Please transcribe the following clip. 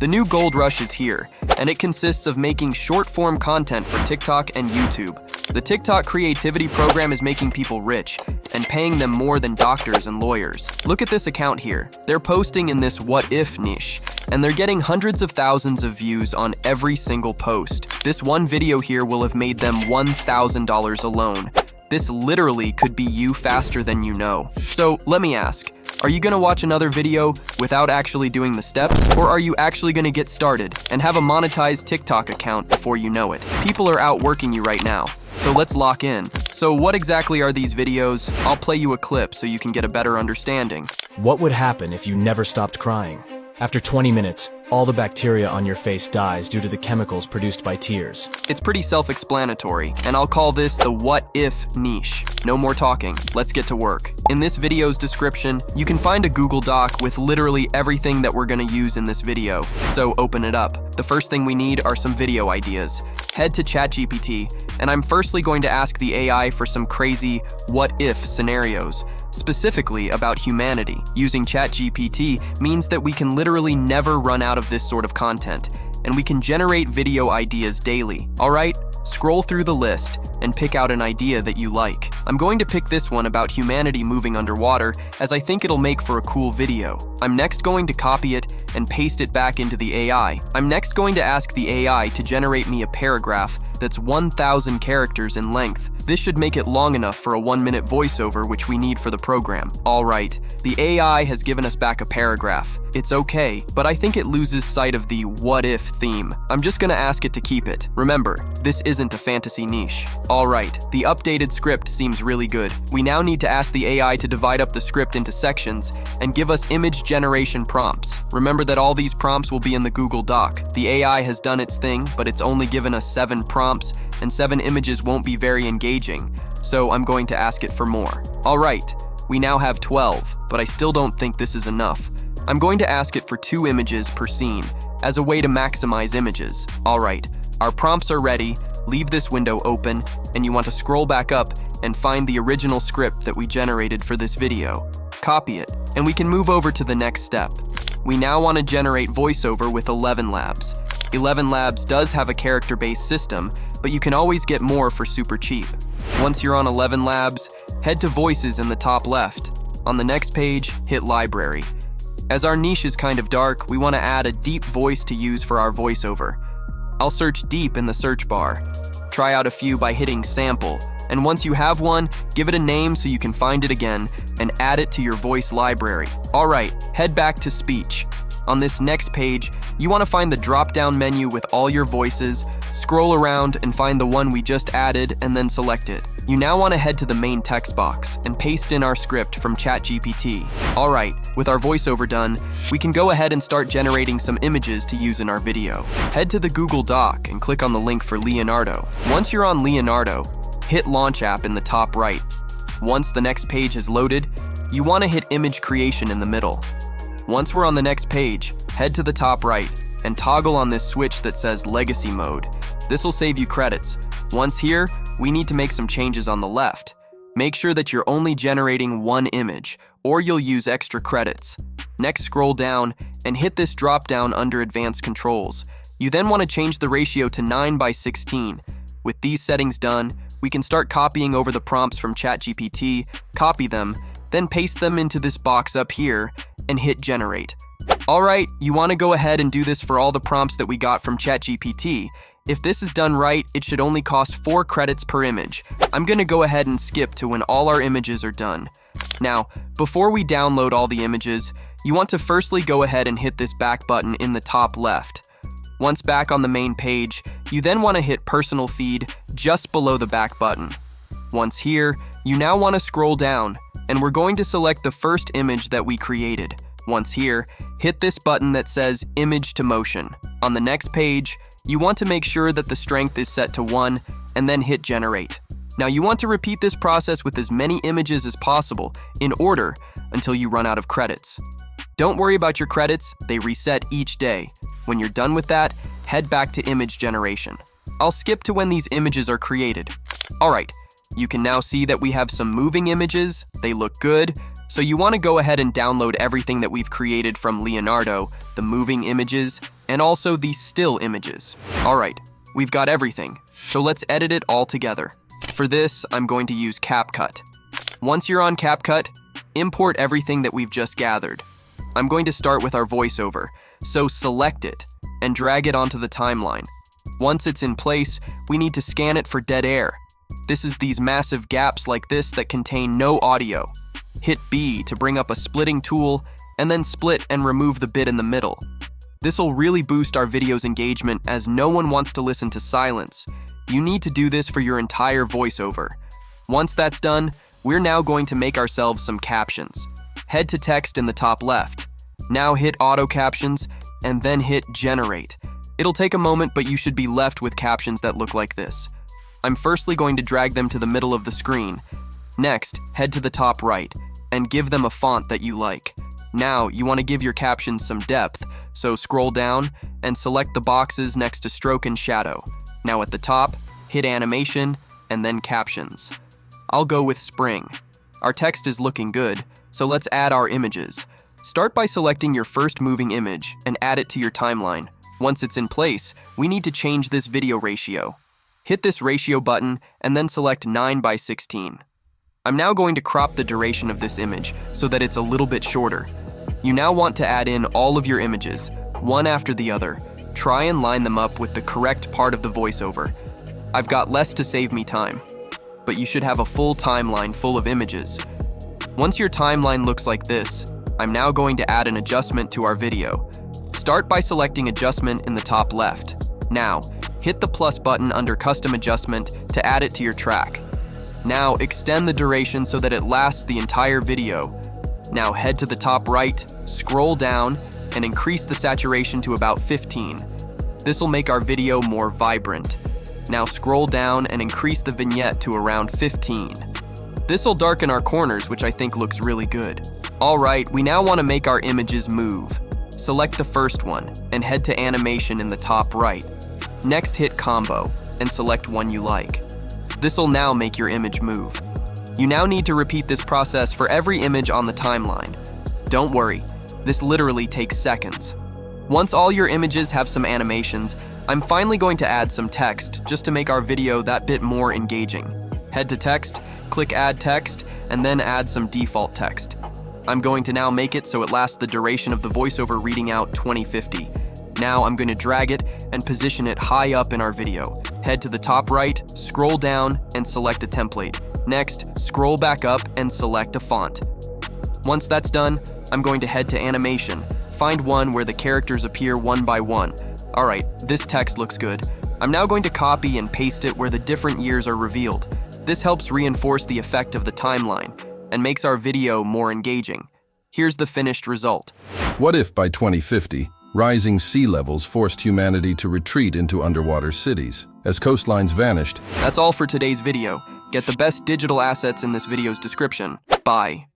The new gold rush is here, and it consists of making short-form content for TikTok and YouTube. The TikTok creativity program is making people rich and paying them more than doctors and lawyers. Look at this account here. They're posting in this what if niche, and they're getting hundreds of thousands of views on every single post. This one video here will have made them $1,000 alone. This literally could be you faster than you know. So let me ask, are you gonna watch another video without actually doing the steps? Or are you actually gonna get started and have a monetized TikTok account before you know it? People are outworking you right now, so let's lock in. So what exactly are these videos? I'll play you a clip so you can get a better understanding. What would happen if you never stopped crying? After 20 minutes, all the bacteria on your face dies due to the chemicals produced by tears. It's pretty self-explanatory, and I'll call this the what if niche. No more talking, let's get to work. In this video's description, you can find a Google Doc with literally everything that we're gonna use in this video, so open it up. The first thing we need are some video ideas. Head to ChatGPT, and I'm firstly going to ask the AI for some crazy what if scenarios, specifically about humanity. Using ChatGPT means that we can literally never run out of this sort of content, and we can generate video ideas daily. Alright, scroll through the list and pick out an idea that you like. I'm going to pick this one about humanity moving underwater, as I think it'll make for a cool video. I'm next going to copy it and paste it back into the AI. I'm next going to ask the AI to generate me a paragraph that's 1,000 characters in length. This should make it long enough for a 1-minute voiceover, which we need for the program. Alright, the AI has given us back a paragraph. It's okay, but I think it loses sight of the what if theme. I'm just gonna ask it to keep it. Remember, this isn't a fantasy niche. Alright, the updated script seems really good. We now need to ask the AI to divide up the script into sections and give us image generation prompts. Remember that all these prompts will be in the Google Doc. The AI has done its thing, but it's only given us 7 prompts, and 7 images won't be very engaging, so I'm going to ask it for more. Alright, we now have 12, but I still don't think this is enough. I'm going to ask it for 2 images per scene, as a way to maximize images. Alright, our prompts are ready, leave this window open, and you want to scroll back up and find the original script that we generated for this video. Copy it, and we can move over to the next step. We now want to generate voiceover with ElevenLabs. ElevenLabs does have a character-based system, but you can always get more for super cheap. Once you're on ElevenLabs, head to Voices in the top left. On the next page, hit Library. As our niche is kind of dark, we want to add a deep voice to use for our voiceover. I'll search deep in the search bar. Try out a few by hitting Sample, and once you have one, give it a name so you can find it again and add it to your voice library. Alright, head back to Speech. On this next page, you want to find the drop-down menu with all your voices, scroll around and find the one we just added and then select it. You now want to head to the main text box and paste in our script from ChatGPT. Alright, with our voiceover done, we can go ahead and start generating some images to use in our video. Head to the Google Doc and click on the link for Leonardo. Once you're on Leonardo, hit Launch App in the top right. Once the next page is loaded, you want to hit Image Creation in the middle. Once we're on the next page, head to the top right and toggle on this switch that says Legacy Mode. This will save you credits. Once here, we need to make some changes on the left. Make sure that you're only generating 1 image, or you'll use extra credits. Next, scroll down and hit this drop down under Advanced Controls. You then want to change the ratio to 9:16. With these settings done, we can start copying over the prompts from ChatGPT, copy them, then paste them into this box up here, and hit Generate. Alright, you want to go ahead and do this for all the prompts that we got from ChatGPT. If this is done right, it should only cost 4 credits per image. I'm going to go ahead and skip to when all our images are done. Now, before we download all the images, you want to firstly go ahead and hit this back button in the top left. Once back on the main page, you then want to hit Personal Feed just below the back button. Once here, you now want to scroll down, and we're going to select the first image that we created. Once here, hit this button that says Image to Motion. On the next page, you want to make sure that the strength is set to 1, and then hit Generate. Now you want to repeat this process with as many images as possible, in order, until you run out of credits. Don't worry about your credits, they reset each day. When you're done with that, head back to image generation. I'll skip to when these images are created. Alright, you can now see that we have some moving images, they look good, so you want to go ahead and download everything that we've created from Leonardo, the moving images, and also the still images. Alright, we've got everything, so let's edit it all together. For this, I'm going to use CapCut. Once you're on CapCut, import everything that we've just gathered. I'm going to start with our voiceover, so select it and drag it onto the timeline. Once it's in place, we need to scan it for dead air. This is these massive gaps like this that contain no audio. Hit B to bring up a splitting tool, and then split and remove the bit in the middle. This will really boost our video's engagement as no one wants to listen to silence. You need to do this for your entire voiceover. Once that's done, we're now going to make ourselves some captions. Head to text in the top left. Now hit auto captions, and then hit generate. It'll take a moment, but you should be left with captions that look like this. I'm firstly going to drag them to the middle of the screen. Next, head to the top right, and give them a font that you like. Now, you want to give your captions some depth, so scroll down and select the boxes next to stroke and shadow. Now at the top, hit animation, and then captions. I'll go with spring. Our text is looking good, so let's add our images. Start by selecting your first moving image and add it to your timeline. Once it's in place, we need to change this video ratio. Hit this ratio button and then select 9:16. I'm now going to crop the duration of this image so that it's a little bit shorter. You now want to add in all of your images, one after the other. Try and line them up with the correct part of the voiceover. I've got less to save me time, but you should have a full timeline full of images. Once your timeline looks like this, I'm now going to add an adjustment to our video. Start by selecting adjustment in the top left. Now, hit the plus button under custom adjustment to add it to your track. Now, extend the duration so that it lasts the entire video. Now head to the top right, scroll down, and increase the saturation to about 15. This will make our video more vibrant. Now scroll down and increase the vignette to around 15. This will darken our corners, which I think looks really good. Alright, we now want to make our images move. Select the first one and head to animation in the top right. Next hit combo and select one you like. This will now make your image move. You now need to repeat this process for every image on the timeline. Don't worry, this literally takes seconds. Once all your images have some animations, I'm finally going to add some text just to make our video that bit more engaging. Head to text, click add text, and then add some default text. I'm going to now make it so it lasts the duration of the voiceover reading out 2050. Now I'm going to drag it and position it high up in our video. Head to the top right, scroll down, and select a template. Next, scroll back up and select a font. Once that's done, I'm going to head to animation. Find one where the characters appear one by one. Alright, this text looks good. I'm now going to copy and paste it where the different years are revealed. This helps reinforce the effect of the timeline and makes our video more engaging. Here's the finished result. What if by 2050, rising sea levels forced humanity to retreat into underwater cities? As coastlines vanished. That's all for today's video. Get the best digital assets in this video's description. Bye.